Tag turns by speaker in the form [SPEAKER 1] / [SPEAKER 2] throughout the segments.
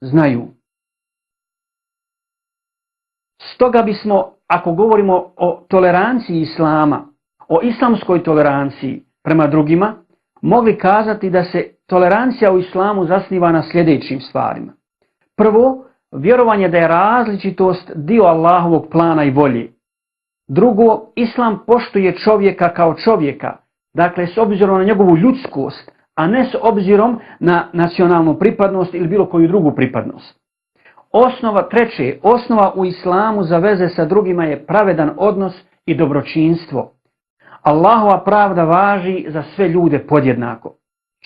[SPEAKER 1] znaju. Stoga bismo, ako govorimo o toleranciji Islama, o islamskoj toleranciji prema drugima, mogli kazati da se tolerancija u Islamu zasniva na sljedećim stvarima. Prvo, vjerovanje da je različitost dio Allahovog plana i volje. Drugo, Islam poštuje čovjeka kao čovjeka, dakle s obzirom na njegovu ljudskost, a ne s obzirom na nacionalnu pripadnost ili bilo koju drugu pripadnost. Osnova u Islamu za veze sa drugima je pravedan odnos i dobročinstvo. Allahova pravda važi za sve ljude podjednako.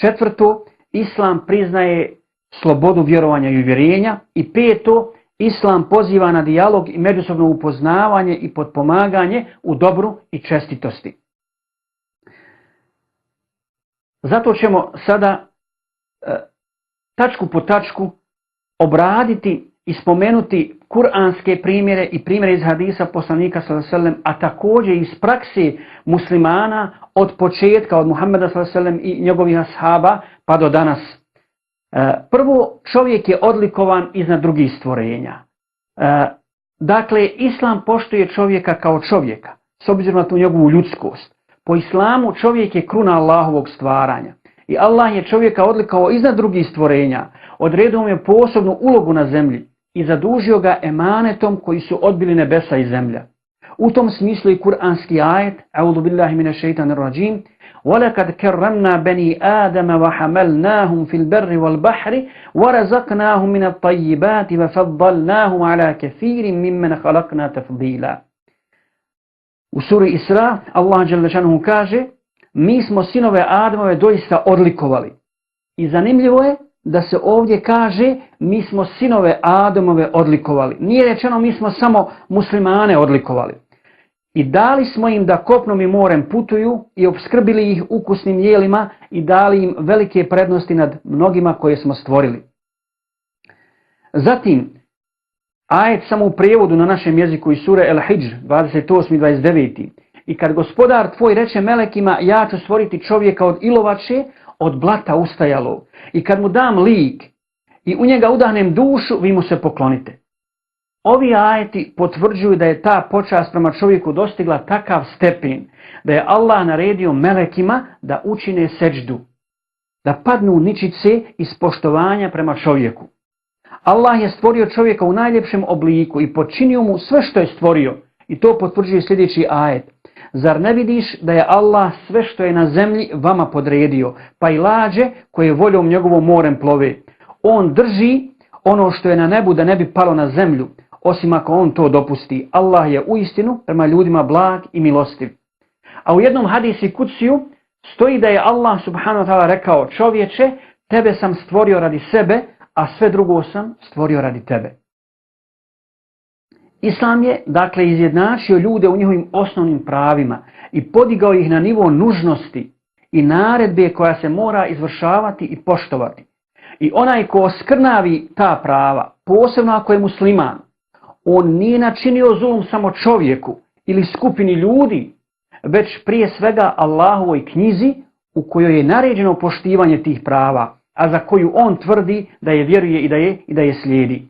[SPEAKER 1] Četvrto, Islam priznaje slobodu vjerovanja i uvjerenja. I peto, Islam poziva na dijalog i međusobno upoznavanje i potpomaganje u dobru i čestitosti. Zato ćemo sada tačku po tačku obraditi i spomenuti kuranske primjere i primjere iz hadisa poslanika sallallahu alejhi ve sellem, a također iz prakse muslimana od početka, od Muhameda sallallahu alejhi ve sellem i njegovih ashaba pa do danas. Prvo, čovjek je odlikovan iznad drugih stvorenja. Dakle, Islam poštuje čovjeka kao čovjeka, s obzirom na tu njegovu ljudskost. Po Islamu čovjek je kruna Allahovog stvaranja. I Allah je čovjeka odlikovao iznad drugih stvorenja, odredio mu je posebnu ulogu na zemlji i zadužio ga emanetom koji su odbili nebesa i zemlja. U tom smislu i kuranski ajet, A'udhu billahi minash shaitanir rajim, وَلَقَدْ كَرَّمْنَا بَنِي آدَمَ وَحَمَلْنَاهُمْ فِي الْبَرِّ وَالْبَحْرِ وَرَزَقْنَاهُمْ مِنَ الطَّيِّبَاتِ وَفَضَّلْنَاهُمْ عَلَى كَثِيرٍ مِّمَّنْ خَلَقْنَا تَفْضِيلًا. U suri Isra Allah dželle šanehu kaže: mi smo sinove Adamove doista odlikovali. I zanimljivo je da se ovdje kaže mi smo sinove Adamove odlikovali. Nije rečeno mi smo samo muslimane odlikovali. I dali smo im da kopnom i morem putuju i opskrbili ih ukusnim jelima i dali im velike prednosti nad mnogima koje smo stvorili. Zatim, ajet samo u prijevodu na našem jeziku iz sure El-Hidž 28. i 29. I kad gospodar tvoj reče melekima, ja ću stvoriti čovjeka od ilovače, od blata ustajalog. I kad mu dam lik i u njega udahnem dušu, vi mu se poklonite. Ovi ajeti potvrđuju da je ta počast prema čovjeku dostigla takav stepen da je Allah naredio melekima da učine seđdu, da padnu ničice iz poštovanja prema čovjeku. Allah je stvorio čovjeka u najljepšem obliku i počinio mu sve što je stvorio. I to potvrđuje sljedeći ajet. Zar ne vidiš da je Allah sve što je na zemlji vama podredio, pa i lađe koje voljom njegovom morem plove? On drži ono što je na nebu da ne bi palo na zemlju, osim ako on to dopusti. Allah je uistinu prema ljudima blag i milostiv. A u jednom hadisi kutsiju stoji da je Allah subhanahu wa ta'ala rekao: čovječe, tebe sam stvorio radi sebe, a sve drugo sam stvorio radi tebe. Islam je, dakle, izjednačio ljude u njihovim osnovnim pravima i podigao ih na nivo nužnosti i naredbe koja se mora izvršavati i poštovati. I onaj ko oskrnavi ta prava, posebno ako je musliman, on nije načinio zulum samo čovjeku ili skupini ljudi, već prije svega Allahovoj knjizi u kojoj je naređeno poštivanje tih prava, a za koju on tvrdi da je vjeruje i da je slijedi.